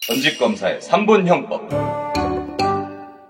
전직검사의 3분 형법.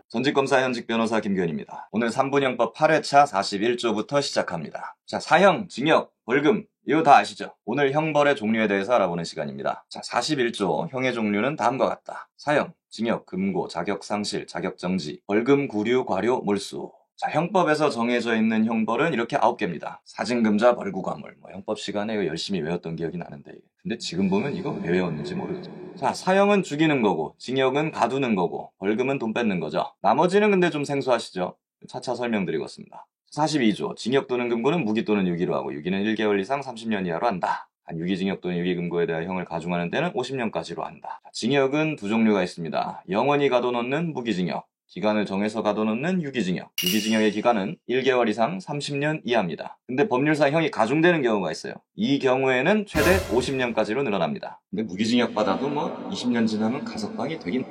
전직검사 현직 변호사 김규현입니다. 오늘 3분 형법 8회차 41조부터 시작합니다. 자, 사형, 징역, 벌금 이거 다 아시죠? 오늘 형벌의 종류에 대해서 알아보는 시간입니다. 자, 41조 형의 종류는 다음과 같다. 사형, 징역, 금고, 자격상실, 자격정지, 벌금, 구류, 과료, 몰수. 자, 형법에서 정해져 있는 형벌은 이렇게 9개입니다. 사진금자, 벌구과물. 형법 시간에 이거 열심히 외웠던 기억이 나는데. 근데 지금 보면 이거 왜 외웠는지 모르겠죠. 자, 사형은 죽이는 거고, 징역은 가두는 거고, 벌금은 돈 뺏는 거죠. 나머지는 근데 좀 생소하시죠? 차차 설명드리겠습니다. 42조, 징역 또는 금고는 무기 또는 유기로 하고, 유기는 1개월 이상 30년 이하로 한다. 유기징역 또는 유기금고에 대한 형을 가중하는 때는 50년까지로 한다. 자, 징역은 두 종류가 있습니다. 영원히 가둬놓는 무기징역, 기간을 정해서 가둬놓는 유기징역. 유기징역의 기간은 1개월 이상 30년 이하입니다. 근데 법률상 형이 가중되는 경우가 있어요. 이 경우에는 최대 50년까지로 늘어납니다. 근데 무기징역 받아도 20년 지나면 가석방이 되긴.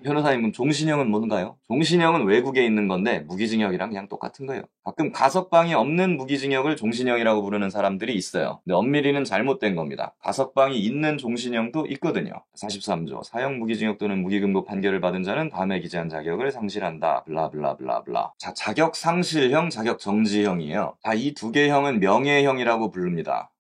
변호사님, 그럼 종신형은 뭔가요? 종신형은 외국에 있는 건데 무기징역이랑 그냥 똑같은 거예요. 가끔 가석방이 없는 무기징역을 종신형이라고 부르는 사람들이 있어요. 근데 엄밀히는 잘못된 겁니다. 가석방이 있는 종신형도 있거든요. 43조, 사형 무기징역 또는 무기금고 판결을 받은 자는 다음에 기재한 자격을 상실한다. 블라블라블라블라. 자, 자격상실형, 자격정지형이에요. 자, 이 두 개 형은 명예형이라고 부릅니다.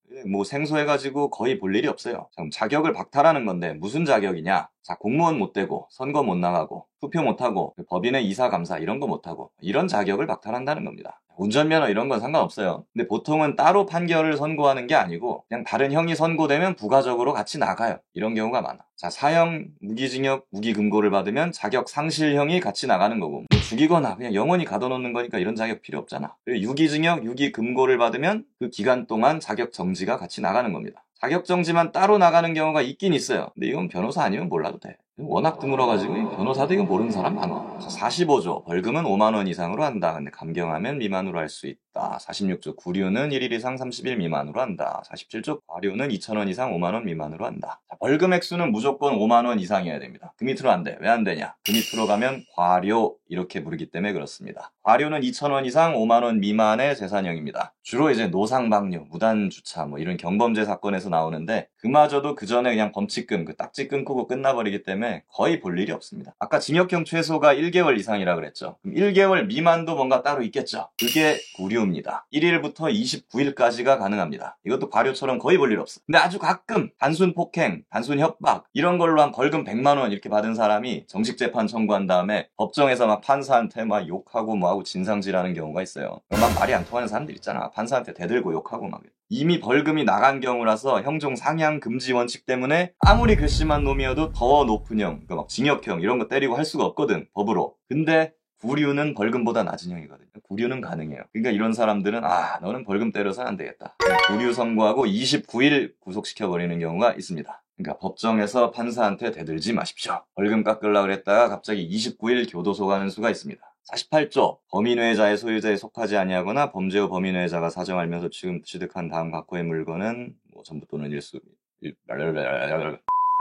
생소해가지고 거의 볼 일이 없어요. 자격을 박탈하는 건데 무슨 자격이냐? 자, 공무원 못 되고, 선거 못 나가고, 투표 못 하고, 법인의 이사 감사 이런 거 못 하고, 이런 자격을 박탈한다는 겁니다. 운전면허 이런 건 상관없어요. 근데 보통은 따로 판결을 선고하는 게 아니고 그냥 다른 형이 선고되면 부가적으로 같이 나가요. 이런 경우가 많아. 자, 사형, 무기징역, 무기금고를 받으면 자격상실형이 같이 나가는 거고, 죽이거나 그냥 영원히 가둬놓는 거니까 이런 자격 필요 없잖아. 그리고 유기징역, 유기금고를 받으면 그 기간 동안 자격정지가 같이 나가는 겁니다. 자격정지만 따로 나가는 경우가 있긴 있어요. 근데 이건 변호사 아니면 몰라도 돼. 워낙 드물어가지고 변호사도 이거 모르는 사람 많아. 45조, 벌금은 5만 원 이상으로 한다. 근데 감경하면 미만으로 할 수 있다. 46조, 구류는 1일 이상 30일 미만으로 한다. 47조, 과료는 2,000원 이상 5만 원 미만으로 한다. 자, 벌금 액수는 무조건 5만 원 이상이어야 됩니다. 그 밑으로 안 돼. 왜 안 되냐? 그 밑으로 가면 과료 이렇게 부르기 때문에 그렇습니다. 과료는 2,000원 이상 5만 원 미만의 재산형입니다. 주로 이제 노상방뇨, 무단주차 이런 경범죄 사건에서 나오는데 그마저도 그 전에 그냥 범칙금, 그 딱지 끊고 끝나버리기 때문에 거의 볼 일이 없습니다. 아까 징역형 최소가 1개월 이상이라 그랬죠. 그럼 1개월 미만도 뭔가 따로 있겠죠. 그게 구류입니다. 1일부터 29일까지가 가능합니다. 이것도 과료처럼 거의 볼 일 없어. 근데 아주 가끔 단순 폭행, 단순 협박 이런 걸로 한 벌금 100만 원 이렇게 받은 사람이 정식 재판 청구한 다음에 법정에서 막 판사한테 막 욕하고 하고 진상질하는 경우가 있어요. 막 말이 안 통하는 사람들 있잖아. 판사한테 대들고 욕하고 막. 이미 벌금이 나간 경우라서 형종 상향 금지 원칙 때문에 아무리 괘씸한 놈이어도 더 높은 형, 그러니까 막 징역형 이런 거 때리고 할 수가 없거든, 법으로. 근데 구류는 벌금보다 낮은 형이거든요. 구류는 가능해요. 그러니까 이런 사람들은 너는 벌금 때려서는 안 되겠다. 구류 선고하고 29일 구속시켜버리는 경우가 있습니다. 그러니까 법정에서 판사한테 대들지 마십시오. 벌금 깎으려고 그랬다가 갑자기 29일 교도소 가는 수가 있습니다. 48조, 범인회자의 소유자에 속하지 아니하거나 범죄 후 범인회자가 사정 알면서 취득한 다음 각호의 물건은 전부 또는 일수.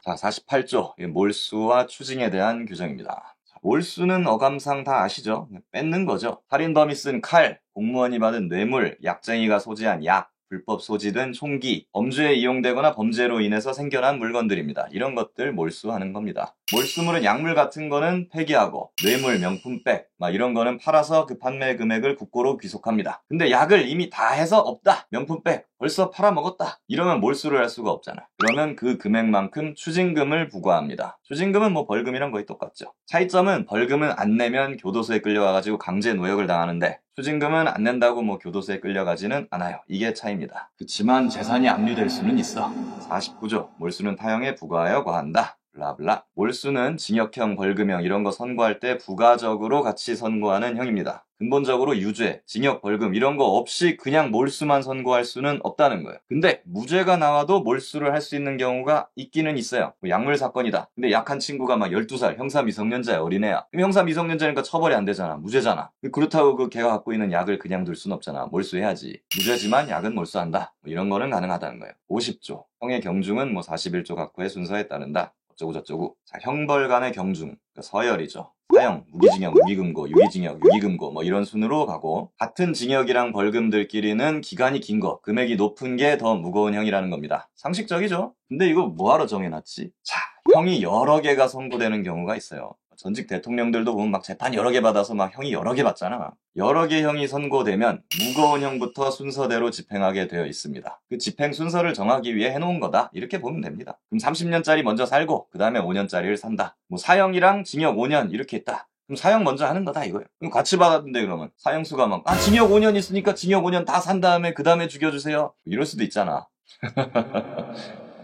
자, 48조, 몰수와 추징에 대한 규정입니다. 몰수는 어감상 다 아시죠? 뺏는 거죠. 살인범이 쓴 칼, 공무원이 받은 뇌물, 약쟁이가 소지한 약, 불법 소지된 총기, 범죄에 이용되거나 범죄로 인해서 생겨난 물건들입니다. 이런 것들 몰수하는 겁니다. 몰수물은 약물 같은 거는 폐기하고 뇌물, 명품백 이런 거는 팔아서 그 판매 금액을 국고로 귀속합니다. 근데 약을 이미 다 해서 없다. 명품백 벌써 팔아먹었다. 이러면 몰수를 할 수가 없잖아. 그러면 그 금액만큼 추징금을 부과합니다. 추징금은 벌금이랑 거의 똑같죠. 차이점은 벌금은 안 내면 교도소에 끌려가가지고 강제 노역을 당하는데 추징금은 안 낸다고 교도소에 끌려가지는 않아요. 이게 차이입니다. 그치만 재산이 압류될 수는 있어. 49조, 몰수는 타형에 부과하여 과한다. 블라블라. 몰수는 징역형, 벌금형 이런 거 선고할 때 부가적으로 같이 선고하는 형입니다. 근본적으로 유죄, 징역, 벌금 이런 거 없이 그냥 몰수만 선고할 수는 없다는 거예요. 근데 무죄가 나와도 몰수를 할 수 있는 경우가 있기는 있어요. 약물 사건이다. 근데 약한 친구가 12살, 형사 미성년자야, 어린애야. 그럼 형사 미성년자니까 처벌이 안 되잖아. 무죄잖아. 그렇다고 걔가 갖고 있는 약을 그냥 둘 순 없잖아. 몰수해야지. 무죄지만 약은 몰수한다. 이런 거는 가능하다는 거예요. 50조. 형의 경중은 41조 각호의 순서에 따른다. 어쩌고저쩌고. 자, 형벌 간의 경중, 그러니까 서열이죠. 사형, 무기징역, 무기금고, 유기징역, 유기금고 뭐 이런 순으로 가고 같은 징역이랑 벌금들끼리는 기간이 긴 거, 금액이 높은 게 더 무거운 형이라는 겁니다. 상식적이죠? 근데 이거 뭐하러 정해놨지? 자, 형이 여러 개가 선고되는 경우가 있어요. 전직 대통령들도 보면 막 재판 여러 개 받아서 막 형이 여러 개 받잖아. 여러 개 형이 선고되면 무거운 형부터 순서대로 집행하게 되어 있습니다. 그 집행 순서를 정하기 위해 해놓은 거다. 이렇게 보면 됩니다. 그럼 30년짜리 먼저 살고 그 다음에 5년짜리를 산다. 뭐 사형이랑 징역 5년 이렇게 있다. 그럼 사형 먼저 하는 거다 이거예요. 그럼 같이 받았는데 그러면 사형수가 막 징역 5년 있으니까 징역 5년 다 산 다음에 그 다음에 죽여주세요. 이럴 수도 있잖아.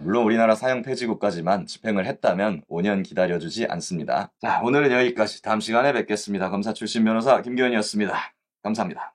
물론 우리나라 사형 폐지국까지만 집행을 했다면 5년 기다려주지 않습니다. 자, 오늘은 여기까지. 다음 시간에 뵙겠습니다. 검사 출신 변호사 김기현이었습니다. 감사합니다.